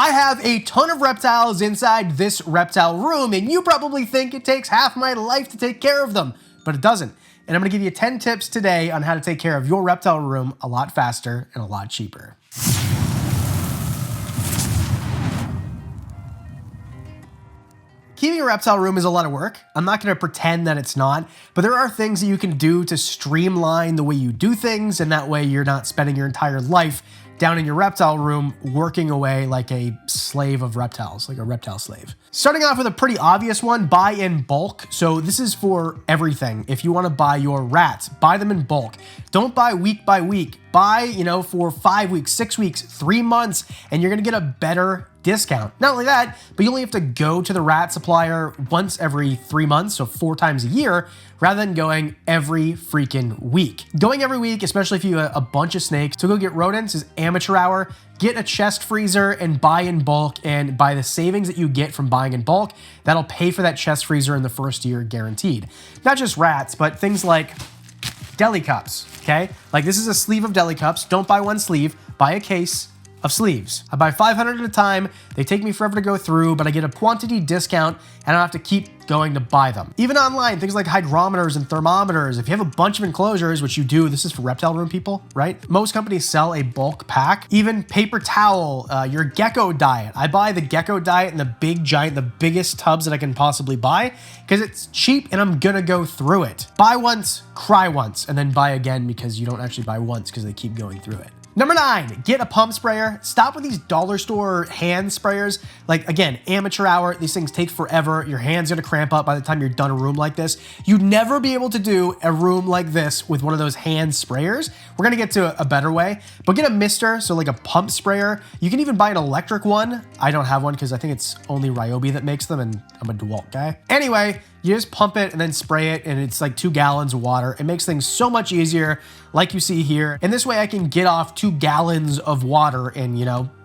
I have a ton of reptiles inside this reptile room, and you probably think it takes half my life to take care of them, but it doesn't. And I'm gonna give you 10 tips today on how to take care of your reptile room a lot faster and a lot cheaper. Keeping a reptile room is a lot of work. I'm not gonna pretend that it's not, but there are things that you can do to streamline the way you do things, and that way you're not spending your entire life down in your reptile room working away like a slave of reptiles, like a reptile slave. Starting off with a pretty obvious one, buy in bulk. So this is for everything. If you wanna buy your rats, buy them in bulk. Don't buy week by week. Buy, for 5 weeks, 6 weeks, 3 months, and you're gonna get a better discount. Not only that, but you only have to go to the rat supplier once every 3 months, so 4 times a year, rather than going every freaking week. Going every week, especially if you have a bunch of snakes, to go get rodents is amateur hour. Get a chest freezer and buy in bulk, and by the savings that you get from buying in bulk, that'll pay for that chest freezer in the first year guaranteed. Not just rats, but things like deli cups, okay? Like this is a sleeve of deli cups. Don't buy one sleeve, buy a case of sleeves. I buy 500 at a time. They take me forever to go through, but I get a quantity discount and I don't have to keep going to buy them. Even online, things like hydrometers and thermometers. If you have a bunch of enclosures, which you do, this is for reptile room people, right? Most companies sell a bulk pack. Even paper towel, your gecko diet. I buy the gecko diet in the big giant, the biggest tubs that I can possibly buy because it's cheap and I'm gonna go through it. Buy once, cry once, and then buy again because you don't actually buy once because they keep going through it. Number 9, get a pump sprayer. Stop with these dollar store hand sprayers. Like again, amateur hour, these things take forever. Your hand's gonna cramp up by the time you're done a room like this. You'd never be able to do a room like this with one of those hand sprayers. We're gonna get to a better way, but get a mister, so like a pump sprayer. You can even buy an electric one. I don't have one because I think it's only Ryobi that makes them and I'm a DeWalt guy. Anyway, you just pump it and then spray it, and it's like 2 gallons of water. It makes things so much easier, like you see here. And this way I can get off 2 gallons of water in,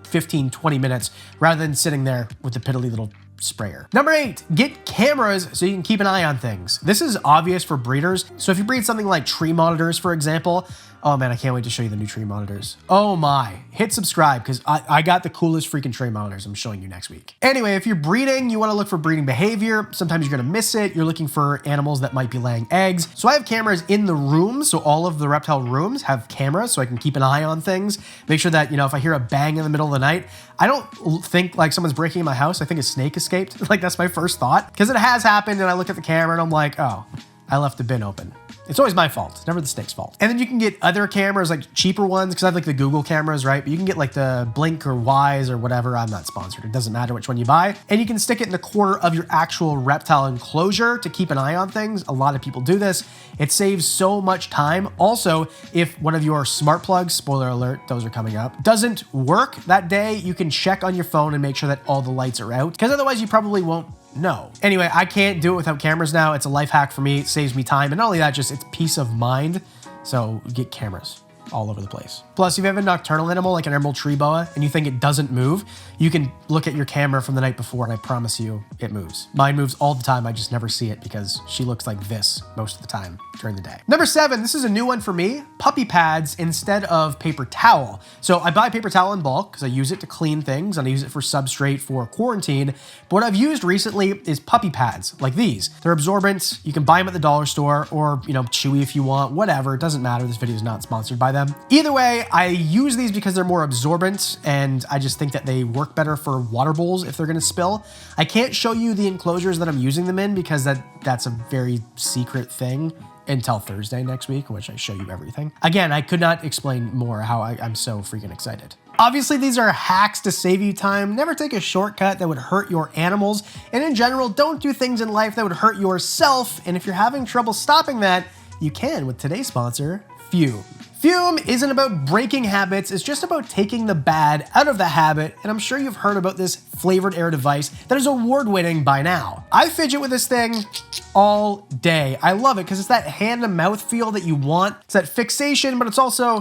15, 20 minutes, rather than sitting there with the piddly little sprayer. Number 8, get cameras so you can keep an eye on things. This is obvious for breeders. So if you breed something like tree monitors, for example, oh man, I can't wait to show you the new tree monitors. Oh my, hit subscribe because I got the coolest freaking tree monitors I'm showing you next week. Anyway, if you're breeding, you wanna look for breeding behavior. Sometimes you're gonna miss it. You're looking for animals that might be laying eggs. So I have cameras in the rooms. So all of the reptile rooms have cameras so I can keep an eye on things. Make sure that, if I hear a bang in the middle of the night, I don't think like someone's breaking in my house. I think a snake escaped. Like that's my first thought because it has happened and I look at the camera and I'm like, oh, I left the bin open. It's always my fault. It's never the snake's fault. And then you can get other cameras, like cheaper ones, because I have like the Google cameras, right? But you can get like the Blink or Wise or whatever. I'm not sponsored. It doesn't matter which one you buy. And you can stick it in the corner of your actual reptile enclosure to keep an eye on things. A lot of people do this. It saves so much time. Also, if one of your smart plugs, spoiler alert, those are coming up, doesn't work that day, you can check on your phone and make sure that all the lights are out, because otherwise you probably won't know. Anyway, I can't do it without cameras now. It's a life hack for me. It saves me time. And not only that, just it's peace of mind. So get cameras all over the place. Plus, if you have a nocturnal animal like an emerald tree boa and you think it doesn't move, you can look at your camera from the night before and I promise you it moves. Mine moves all the time. I just never see it because she looks like this most of the time during the day. Number 7, this is a new one for me, puppy pads instead of paper towel. So I buy paper towel in bulk because I use it to clean things and I use it for substrate for quarantine. But what I've used recently is puppy pads like these. They're absorbents. You can buy them at the dollar store or, Chewy if you want, whatever. It doesn't matter. This video is not sponsored by them. Either way, I use these because they're more absorbent and I just think that they work better for water bowls if they're gonna spill. I can't show you the enclosures that I'm using them in because that's a very secret thing until Thursday next week, in which I show you everything. Again, I could not explain more how I'm so freaking excited. Obviously, these are hacks to save you time. Never take a shortcut that would hurt your animals. And in general, don't do things in life that would hurt yourself. And if you're having trouble stopping that, you can with today's sponsor, Fume. Fume isn't about breaking habits, it's just about taking the bad out of the habit, and I'm sure you've heard about this flavored air device that is award-winning by now. I fidget with this thing all day. I love it because it's that hand-to-mouth feel that you want. It's that fixation, but it's also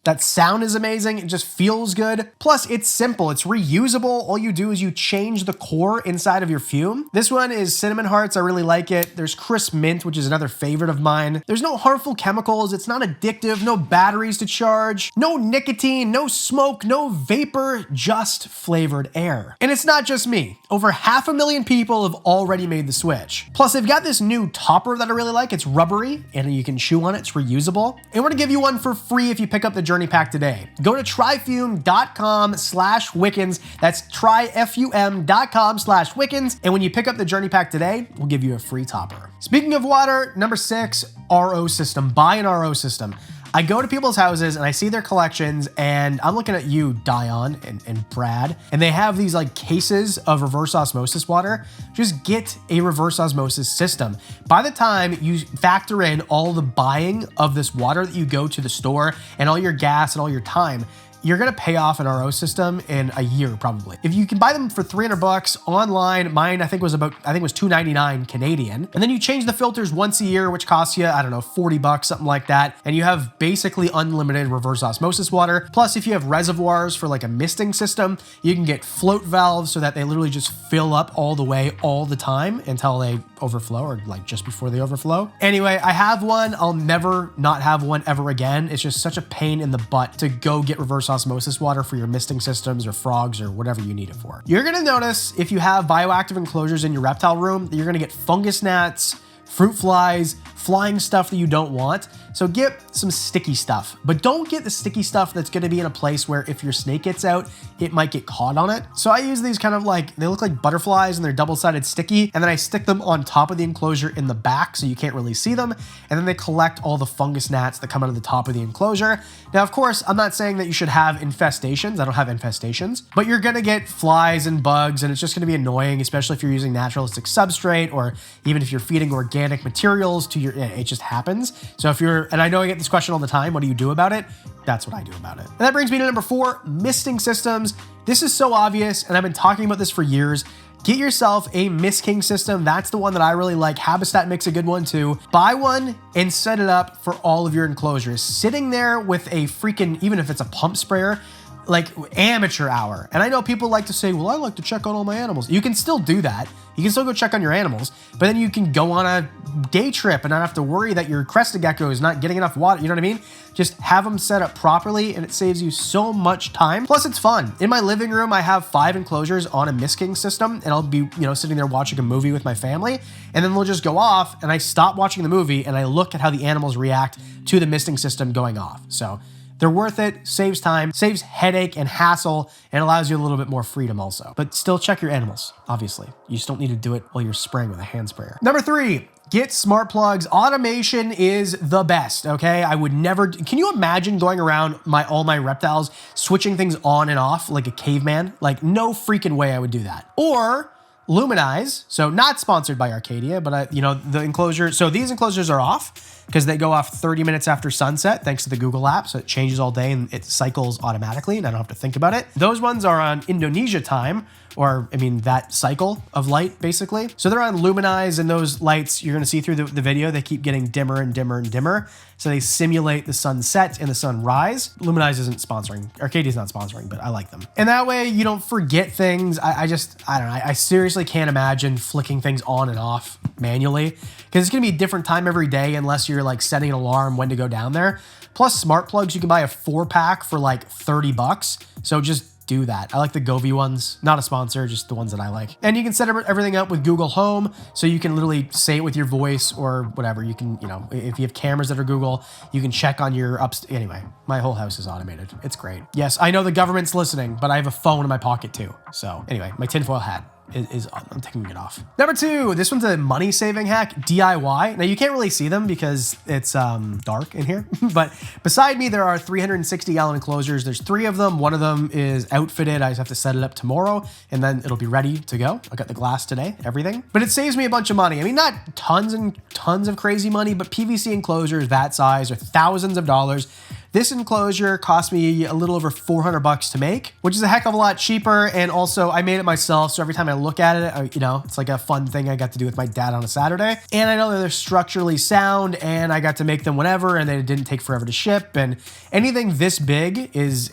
That sound is amazing. It just feels good. Plus, it's simple. It's reusable. All you do is you change the core inside of your Fume. This one is cinnamon hearts. I really like it. There's crisp mint, which is another favorite of mine. There's no harmful chemicals. It's not addictive. No batteries to charge. No nicotine. No smoke. No vapor. Just flavored air. And it's not just me. Over 500,000 people have already made the switch. Plus, they've got this new topper that I really like. It's rubbery and you can chew on it. It's reusable. And we're gonna give you one for free if you pick up the Journey Pack today. Go to tryfume.com/Wickens. That's tryfum.com/Wickens. And when you pick up the Journey Pack today, we'll give you a free topper. Speaking of water, number 6, RO system. Buy an RO system. I go to people's houses and I see their collections, and I'm looking at you, Dion and Brad, and they have these like cases of reverse osmosis water. Just get a reverse osmosis system. By the time you factor in all the buying of this water that you go to the store and all your gas and all your time, you're gonna pay off an RO system in a year probably. If you can buy them for $300 online, mine I think was $299 Canadian. And then you change the filters once a year, which costs you, I don't know, $40, something like that. And you have basically unlimited reverse osmosis water. Plus, if you have reservoirs for like a misting system, you can get float valves so that they literally just fill up all the way all the time until they overflow, or like just before they overflow. Anyway, I have one. I'll never not have one ever again. It's just such a pain in the butt to go get reverse osmosis water for your misting systems or frogs or whatever you need it for. You're gonna notice if you have bioactive enclosures in your reptile room that you're gonna get fungus gnats, fruit flies, flying stuff that you don't want. So get some sticky stuff, but don't get the sticky stuff that's gonna be in a place where if your snake gets out, it might get caught on it. So I use these kind of like, they look like butterflies and they're double-sided sticky, and then I stick them on top of the enclosure in the back so you can't really see them, and then they collect all the fungus gnats that come out of the top of the enclosure. Now, of course, I'm not saying that you should have infestations. I don't have infestations, but you're gonna get flies and bugs, and it's just gonna be annoying, especially if you're using naturalistic substrate, or even if you're feeding organic materials to your, it just happens. So if you're, and I know I get this question all the time, what do you do about it? That's what I do about it. And that brings me to number 4, misting systems. This is so obvious, and I've been talking about this for years. Get yourself a Mist King system. That's the one that I really like. Habitat makes a good one too. Buy one and set it up for all of your enclosures. Sitting there with a freaking, even if it's a pump sprayer, like amateur hour. And I know people like to say, well, I like to check on all my animals. You can still do that. You can still go check on your animals, but then you can go on a day trip and not have to worry that your crested gecko is not getting enough water. You know what I mean? Just have them set up properly and it saves you so much time. Plus it's fun. In my living room, I have 5 enclosures on a Mist King system, and I'll be, sitting there watching a movie with my family, and then they'll just go off and I stop watching the movie and I look at how the animals react to the misting system going off. So they're worth it, saves time, saves headache and hassle, and allows you a little bit more freedom also. But still check your animals, obviously. You just don't need to do it while you're spraying with a hand sprayer. Number 3, get smart plugs. Automation is the best, okay? I would never, can you imagine going around all my reptiles, switching things on and off like a caveman? Like, no freaking way I would do that. Or Luminize, so not sponsored by Arcadia, but the enclosure, so these enclosures are off because they go off 30 minutes after sunset thanks to the Google app, so it changes all day and it cycles automatically and I don't have to think about it. Those ones are on Indonesia time, or that cycle of light basically. So they're on Luminize, and those lights you're gonna see through the video, they keep getting dimmer and dimmer and dimmer. So they simulate the sunset and the sunrise. Luminize isn't sponsoring, Arcadia's not sponsoring, but I like them. And that way you don't forget things. I don't know, I seriously can't imagine flicking things on and off manually, because it's gonna be a different time every day unless you're like setting an alarm when to go down there. Plus smart plugs, you can buy a 4-pack for like $30. So just do that. I like the Govee ones, not a sponsor, just the ones that I like. And you can set everything up with Google Home, so you can literally say it with your voice or whatever. You can, if you have cameras that are Google, you can check on your anyway, my whole house is automated. It's great. Yes, I know the government's listening, but I have a phone in my pocket too. So anyway, my tinfoil hat I'm taking it off. Number 2, this one's a money saving hack, DIY. Now you can't really see them because it's dark in here, but beside me there are 360 gallon enclosures. There's 3 of them. One of them is outfitted. I just have to set it up tomorrow and then it'll be ready to go. I got the glass today, everything. But it saves me a bunch of money. Not tons and tons of crazy money, but PVC enclosures that size are thousands of dollars. This enclosure cost me a little over $400 to make, which is a heck of a lot cheaper. And also I made it myself. So every time I look at it, you know, it's like a fun thing I got to do with my dad on a Saturday. And I know that they're structurally sound and I got to make them whenever, and they didn't take forever to ship. And anything this big it's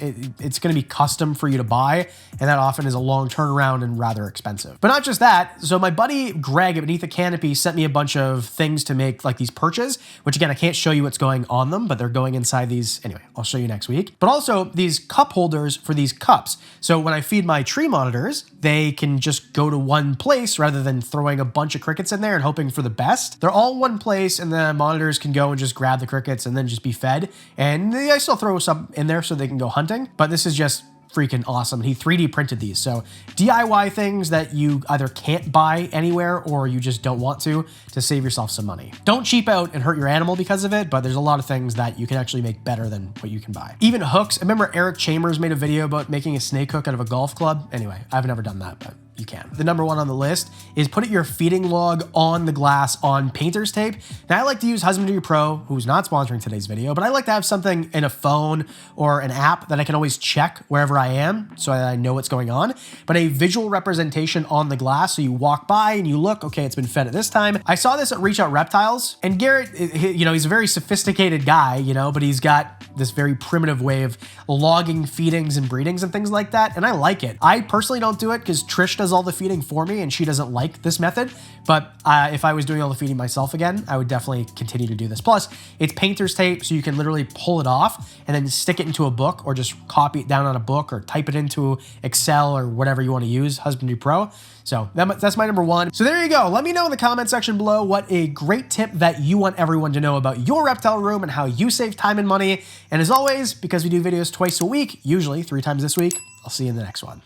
going to be custom for you to buy. And that often is a long turnaround and rather expensive. But not just that. So my buddy Greg at Beneath the Canopy sent me a bunch of things to make like these perches, which again, I can't show you what's going on them, but they're going inside these. Anyway, I'll show you next week. But also these cup holders for these cups. So when I feed my tree monitors, they can just go to one place rather than throwing a bunch of crickets in there and hoping for the best. They're all in one place and the monitors can go and just grab the crickets and then just be fed. And I still throw some in there so they can go hunting, but this is just freaking awesome. He 3D printed these. So DIY things that you either can't buy anywhere or you just don't want to save yourself some money. Don't cheap out and hurt your animal because of it, but there's a lot of things that you can actually make better than what you can buy. Even hooks. I remember Eric Chambers made a video about making a snake hook out of a golf club. Anyway, I've never done that, but you can. The number one on the list is put your feeding log on the glass on painter's tape. Now I like to use Husbandry Pro, who's not sponsoring today's video, but I like to have something in a phone or an app that I can always check wherever I am so that I know what's going on. But a visual representation on the glass, so you walk by and you look, okay, it's been fed at this time. I saw this at Reach Out Reptiles, and Garrett, you know, he's a very sophisticated guy, you know, but he's got this very primitive way of logging feedings and breedings and things like that, and I like it. I personally don't do it because Trish does all the feeding for me and she doesn't like this method, but if I was doing all the feeding myself again, I would definitely continue to do this. Plus, it's painter's tape, so you can literally pull it off and then stick it into a book or just copy it down on a book or type it into Excel or whatever you want to use, Husbandry Pro. So that's my number one. So there you go. Let me know in the comment section below what a great tip that you want everyone to know about your reptile room and how you save time and money. And as always, because we do videos twice a week, usually 3 times this week, I'll see you in the next one.